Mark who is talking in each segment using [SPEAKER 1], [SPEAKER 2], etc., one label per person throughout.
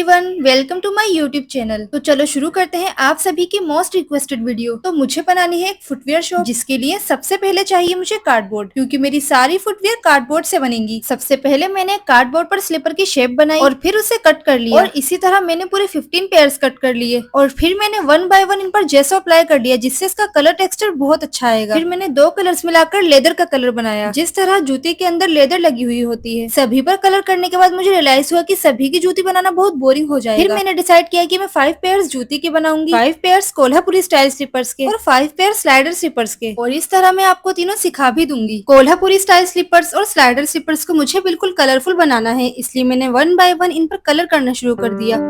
[SPEAKER 1] Everyone, welcome to my YouTube channel. तो चलो शुरू करते हैं आप सभी की मोस्ट रिक्वेस्टेड वीडियो। तो मुझे बनानी है एक फुटवेयर शॉप, जिसके लिए सबसे पहले चाहिए मुझे कार्डबोर्ड, क्योंकि मेरी सारी फुटवेयर कार्डबोर्ड से बनेंगी। सबसे पहले मैंने कार्डबोर्ड पर स्लीपर की शेप बनाई और फिर उसे कट कर लिया, और इसी तरह मैंने पूरे 15 पेयर्स कट कर लिए और फिर मैंने वन बाय वन इन पर जेसो अप्लाई कर दिया, जिससे इसका कलर टेक्सचर बहुत अच्छा आएगा। फिर मैंने दो कलर्स मिलाकर लेदर का कलर बनाया, जिस तरह जूते के अंदर लेदर लगी हुई होती है। सभी पर कलर करने के बाद मुझे रियलाइज हुआ कि सभी की जूती बनाना बहुत बोरिंग हो जाएगा। फिर मैंने डिसाइड किया कि मैं 5 पेयर्स जूती के बनाऊंगी, 5 पेयर्स कोल्हापुरी स्टाइल स्लीपर्स के और 5 पेयर स्लाइडर स्लीपर्स के। और इस तरह मैं आपको तीनों सिखा भी दूंगी। कोल्हापुरी स्टाइल स्लीपर्स और स्लाइडर स्लीपर्स को मुझे बिल्कुल कलरफुल बनाना है, इसलिए मैंने वन बाय वन इन पर कलर करना शुरू कर दिया।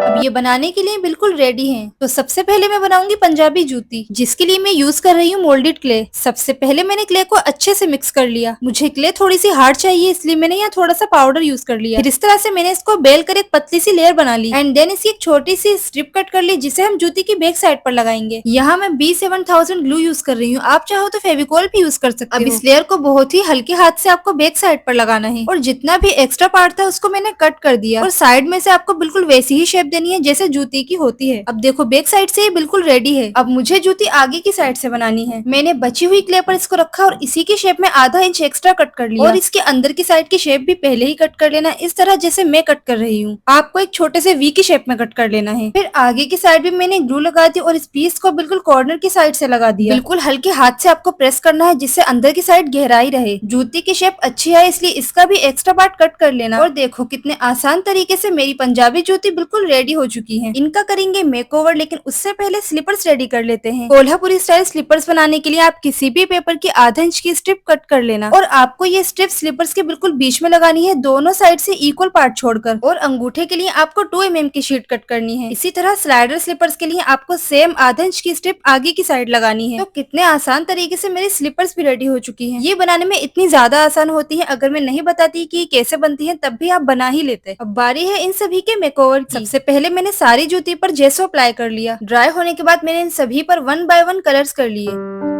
[SPEAKER 1] अब ये बनाने के लिए बिल्कुल रेडी हैं। तो सबसे पहले मैं बनाऊंगी पंजाबी जूती, जिसके लिए मैं यूज कर रही हूँ मोल्डेड क्ले। सबसे पहले मैंने क्ले को अच्छे से मिक्स कर लिया। मुझे क्ले थोड़ी सी हार्ड चाहिए, इसलिए मैंने यहाँ थोड़ा सा पाउडर यूज कर लिया। फिर इस तरह से मैंने इसको बेल कर एक पतली सी लेयर बना ली एंड देन इसकी एक छोटी सी स्ट्रिप कट कर ली, जिसे हम जूती की बैक साइड पर लगाएंगे। यहाँ मैं B7000 ग्लू यूज कर रही हूँ, आप चाहो तो फेविकॉल भी यूज कर सकते हो। अब इस लेयर को बहुत ही हल्के हाथ से आपको बैक साइड पर लगाना है, और जितना भी एक्स्ट्रा पार्ट था उसको मैंने कट कर दिया, और साइड में से आपको बिल्कुल वैसी ही शेप देनी है जैसे जूती की होती है। अब देखो बैक साइड से ये बिल्कुल रेडी है। अब मुझे जूती आगे की साइड से बनानी है। मैंने बची हुई क्ले पर इसको रखा और इसी की शेप में आधा इंच एक्स्ट्रा कट कर लिया, और इसके अंदर की साइड की शेप भी पहले ही कट कर लेना, इस तरह जैसे मैं कट कर रही हूँ। आपको एक छोटे से वी की शेप में कट कर लेना है। फिर आगे की साइड भी मैंने ग्लू लगा दी और इस पीस को बिल्कुल कॉर्नर की साइड से लगा दिया। बिल्कुल हल्के हाथ से आपको प्रेस करना है, जिससे अंदर की साइड गहराई रहे। जूती की शेप अच्छी है, इसलिए इसका भी एक्स्ट्रा पार्ट कट कर लेना। और देखो कितने आसान तरीके से मेरी पंजाबी जूती बिल्कुल रेडी हो चुकी है। इनका करेंगे मेकओवर, लेकिन उससे पहले स्लीपर्स रेडी कर लेते हैं। कोल्हापुरी स्टाइल स्लीपर्स बनाने के लिए आप किसी भी पेपर की आधा इंच की स्ट्रिप कट कर लेना, और आपको ये स्ट्रिप स्लीपर्स के बिल्कुल बीच में लगानी है, दोनों साइड से इक्वल पार्ट छोड़कर। और अंगूठे के लिए आपको 2 mm की शीट कट करनी है। इसी तरह स्लाइडर स्लीपर्स के लिए आपको सेम आधा इंच की स्ट्रिप आगे की साइड लगानी है। तो कितने आसान तरीके से मेरी स्लीपर्स भी रेडी हो चुकी है। ये बनाने में इतनी ज्यादा आसान होती है, अगर मैं नहीं बताती कि कैसे बनती है तब भी आप बना ही लेते। अब बारी है इन सभी के मेकओवर की। सबसे पहले मैंने सारी जूती पर जेसो अप्लाई कर लिया। ड्राई होने के बाद मैंने इन सभी पर वन बाय वन कलर्स कर लिए।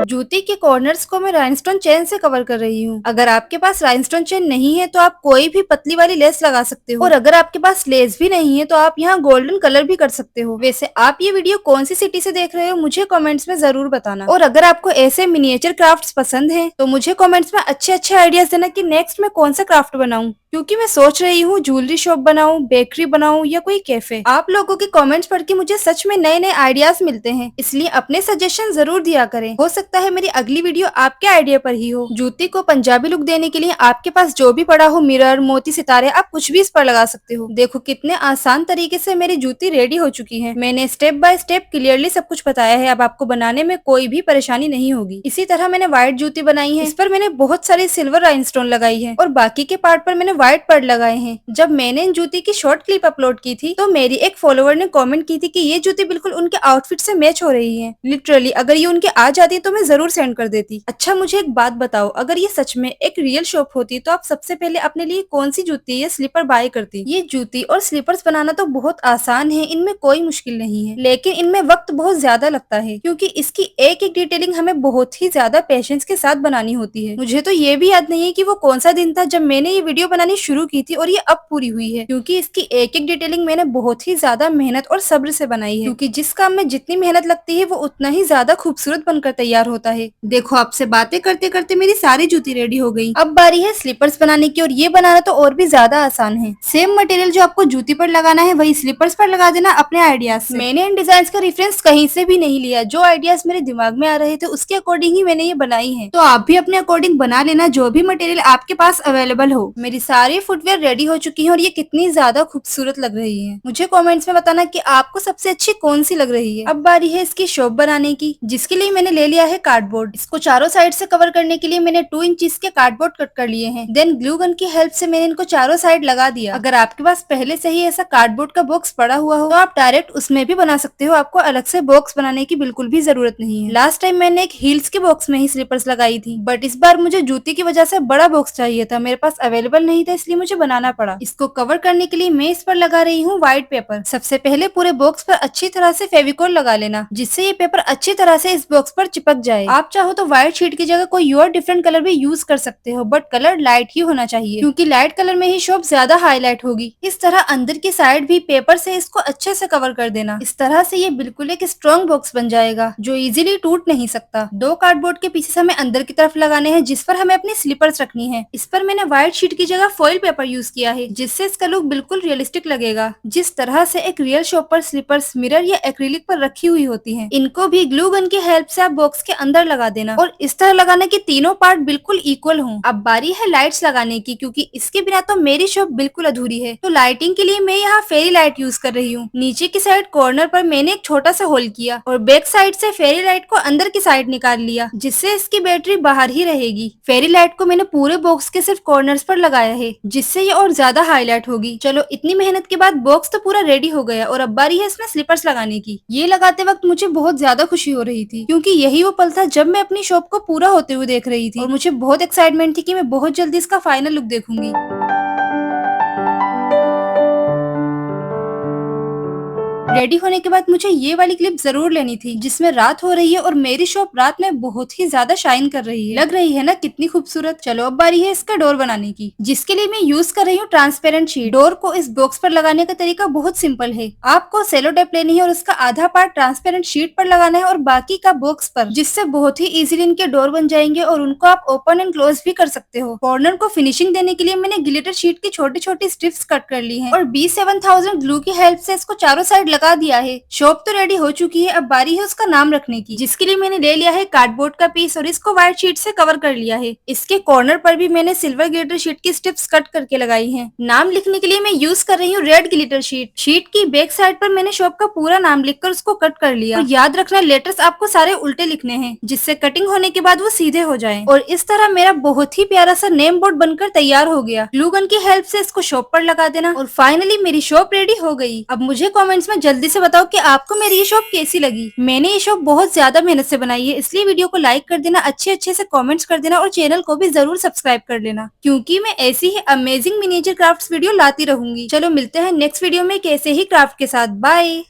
[SPEAKER 1] जूती के कॉर्नर्स को मैं राइनस्टोन चेन से कवर कर रही हूँ। अगर आपके पास राइनस्टोन चेन नहीं है तो आप कोई भी पतली वाली लेस लगा सकते हो, और अगर आपके पास लेस भी नहीं है तो आप यहाँ गोल्डन कलर भी कर सकते हो। वैसे आप ये वीडियो कौन सी सिटी से देख रहे हो मुझे कमेंट्स में जरूर बताना। और अगर आपको ऐसे मिनिएचर क्राफ्ट्स पसंद है तो मुझे कमेंट्स में अच्छे अच्छे आइडियाज देना कि नेक्स्ट मैं कौन सा क्राफ्ट बनाऊं, क्योंकि मैं सोच रही हूँ ज्वेलरी शॉप बनाऊं, बेकरी बनाऊं या कोई कैफे। आप लोगों के कमेंट्स पढ़ के मुझे सच में नए नए आइडियाज मिलते हैं, इसलिए अपने सजेशन जरूर दिया करें। हो सकता है मेरी अगली वीडियो आपके आइडिया पर ही हो। जूती को पंजाबी लुक देने के लिए आपके पास जो भी पड़ा हो, मिरर, मोती, सितारे, आप कुछ भी इस पर लगा सकते हो। देखो कितने आसान तरीके से मेरी जूती रेडी हो चुकी है। मैंने स्टेप बाय स्टेप क्लियरली सब कुछ बताया है, अब आपको बनाने में कोई भी परेशानी नहीं होगी। इसी तरह मैंने व्हाइट जूती बनाई है। इस पर मैंने बहुत सारी सिल्वर राइनस्टोन लगाई है, और बाकी के पार्ट पर मैंने व्हाइट पर्ल लगाए हैं। जब मैंने इन जूती की शॉर्ट क्लिप अपलोड की थी तो मेरी एक फॉलोवर ने कमेंट की थी कि ये जूती बिल्कुल उनके आउटफिट से मैच हो रही है। लिटरली अगर ये उनके आ जाती तो मैं जरूर सेंड कर देती। अच्छा मुझे एक बात बताओ, अगर ये सच में एक रियल शॉप होती तो आप सबसे पहले अपने लिए कौन सी जूती या स्लीपर बाय करती? ये जूती और स्लीपर्स बनाना तो बहुत आसान है, इनमें कोई मुश्किल नहीं है, लेकिन इनमें वक्त बहुत ज्यादा लगता है, क्योंकि इसकी एक एक डिटेलिंग हमें बहुत ही ज्यादा पेशेंस के साथ बनानी होती है। मुझे तो ये भी याद नहीं है कि वो कौन सा दिन था जब मैंने ये वीडियो बनानी शुरू की थी और ये अब पूरी हुई है, क्योंकि इसकी एक एक डिटेलिंग मैंने बहुत ही ज्यादा मेहनत और सब्र से बनाई है, क्योंकि जिस काम में जितनी मेहनत लगती है वो उतना ही ज्यादा खूबसूरत बनकर तैयार होता है। देखो आपसे बातें करते करते मेरी सारी जूती रेडी हो गई। अब बारी है स्लीपर्स बनाने की, और ये बनाना तो और भी ज्यादा आसान है। सेम मटेरियल जो आपको जूती पर लगाना है वही स्लीपर्स पर लगा देना अपने आइडियाज से। मैंने इन डिजाइन का रेफरेंस कहीं से भी नहीं लिया, जो आइडियाज मेरे दिमाग में आ रहे थे उसके अकॉर्डिंग ही मैंने ये बनाई है। तो आप भी अपने अकॉर्डिंग बना लेना, जो भी मटेरियल आपके पास अवेलेबल हो। मेरी सारी फुटवेयर रेडी हो चुकी है और ये कितनी ज्यादा खूबसूरत लग रही है। मुझे कमेंट्स में बताना कि आपको सबसे अच्छी कौन सी लग रही है। अब बारी है इसकी शॉप बनाने की, जिसके लिए मैंने ले लिया है कार्डबोर्ड। इसको चारों साइड से कवर करने के लिए मैंने 2 इंच के कार्डबोर्ड कट कर लिए हैं। देन ग्लू गन की हेल्प से मैंने इनको चारों साइड लगा दिया। अगर आपके पास पहले से ही ऐसा कार्डबोर्ड का बॉक्स पड़ा हुआ हो तो आप डायरेक्ट उसमें भी बना सकते हो, आपको अलग से बॉक्स बनाने की बिल्कुल भी जरूरत नहीं है। लास्ट टाइम मैंने एक हील्स के बॉक्स में ही स्लीपर्स लगाई थी, बट इस बार मुझे जूती की वजह से बड़ा बॉक्स चाहिए था, मेरे पास अवेलेबल नहीं था, इसलिए मुझे बनाना पड़ा। इसको कवर करने के लिए मैं इस पर लगा रही हूँ व्हाइट पेपर। सबसे पहले पूरे बॉक्स पर अच्छी तरह से फेविकोल लगा लेना, जिससे ये पेपर अच्छी तरह से इस बॉक्स पर चिपक जाए। आप चाहो तो व्हाइट शीट की जगह कोई और डिफरेंट कलर भी यूज कर सकते हो, बट कलर लाइट ही होना चाहिए, क्योंकि लाइट कलर में ही शॉप ज्यादा हाईलाइट होगी। इस तरह अंदर की साइड भी पेपर से इसको अच्छे से कवर कर देना। इस तरह से ये बिल्कुल एक स्ट्रॉन्ग बॉक्स बन जाएगा जो इजीली टूट नहीं सकता। 2 कार्डबोर्ड के पीसेस हमें अंदर की तरफ लगाने हैं, जिस पर हमें अपनी स्लीपर्स रखनी है। इस पर मैंने व्हाइट शीट की जगह फॉइल पेपर यूज किया है, जिससे इसका लुक बिल्कुल रियलिस्टिक लगेगा, जिस तरह से एक रियल शॉप पर स्लीपर्स मिरर या एक्रिलिक पर रखी हुई होती है। इनको भी ग्लू गन की हेल्प से आप बॉक्स के अंदर लगा देना, और इस तरह लगाना कि तीनों पार्ट बिल्कुल इक्वल हों। अब बारी है लाइट्स लगाने की, क्योंकि इसके बिना तो मेरी शॉप बिल्कुल अधूरी है। तो लाइटिंग के लिए मैं यहाँ फेरी लाइट यूज कर रही हूँ। नीचे की साइड कॉर्नर पर मैंने एक छोटा सा होल किया और बैक साइड से फेरी लाइट को अंदर की साइड निकाल लिया, जिससे इसकी बैटरी बाहर ही रहेगी। फेरी लाइट को मैंने पूरे बॉक्स के सिर्फ कॉर्नर्स पर लगाया है, जिससे ये और ज्यादा हाईलाइट होगी। चलो, इतनी मेहनत के बाद बॉक्स तो पूरा रेडी हो गया, और अब बारी है इसमें स्लीपर्स लगाने की। ये लगाते वक्त मुझे बहुत ज्यादा खुशी हो रही थी, क्योंकि यही वो पल था जब मैं अपनी शॉप को पूरा होते हुए देख रही थी, और मुझे बहुत एक्साइटमेंट थी कि मैं बहुत जल्दी इसका फाइनल लुक देखूंगी। रेडी होने के बाद मुझे ये वाली क्लिप जरूर लेनी थी, जिसमें रात हो रही है और मेरी शॉप रात में बहुत ही ज्यादा शाइन कर रही है। लग रही है ना कितनी खूबसूरत। चलो, अब बारी है इसका डोर बनाने की, जिसके लिए मैं यूज कर रही हूँ ट्रांसपेरेंट शीट। डोर को इस बॉक्स पर लगाने का तरीका बहुत सिंपल है। आपको सेलो टेप लेनी है और उसका आधा पार्ट ट्रांसपेरेंट शीट पर लगाना है और बाकी का बॉक्स पर, जिससे बहुत ही इजीली इनके डोर बन जाएंगे और उनको आप ओपन एंड क्लोज भी कर सकते हो। कॉर्नर को फिनिशिंग देने के लिए मैंने ग्लिटर शीट की छोटी छोटी स्ट्रिप्स कट कर ली है, और B7000 ग्लू की हेल्प से इसको चारों साइड लगा दिया है। शॉप तो रेडी हो चुकी है, अब बारी है उसका नाम रखने की, जिसके लिए मैंने ले लिया है कार्डबोर्ड का पीस और इसको व्हाइट शीट से कवर कर लिया है। इसके कॉर्नर पर भी मैंने सिल्वर ग्लिटर शीट की स्ट्रिप्स कट करके लगाई हैं। नाम लिखने के लिए मैं यूज कर रही हूँ रेड ग्लिटर शीट। शीट की बैक साइड पर मैंने शॉप का पूरा नाम लिखकर उसको कट कर लिया। और याद रखना, लेटर्स आपको सारे उल्टे लिखने हैं, जिससे कटिंग होने के बाद वो सीधे हो जाएं। और इस तरह मेरा बहुत ही प्यारा सा नेम बोर्ड बनकर तैयार हो गया। ग्लू गन की हेल्प से इसको शॉप पर लगा देना, और फाइनली मेरी शॉप रेडी हो गई। अब मुझे कमेंट्स में जल्दी से बताओ कि आपको मेरी ये शॉप कैसी लगी। मैंने ये शॉप बहुत ज्यादा मेहनत से बनाई है, इसलिए वीडियो को लाइक कर देना, अच्छे से कमेंट्स कर देना, और चैनल को भी जरूर सब्सक्राइब कर लेना, क्योंकि मैं ऐसी ही अमेजिंग मिनिएचर क्राफ्ट्स वीडियो लाती रहूंगी। चलो, मिलते हैं नेक्स्ट वीडियो में कैसे ही क्राफ्ट के साथ। बाय।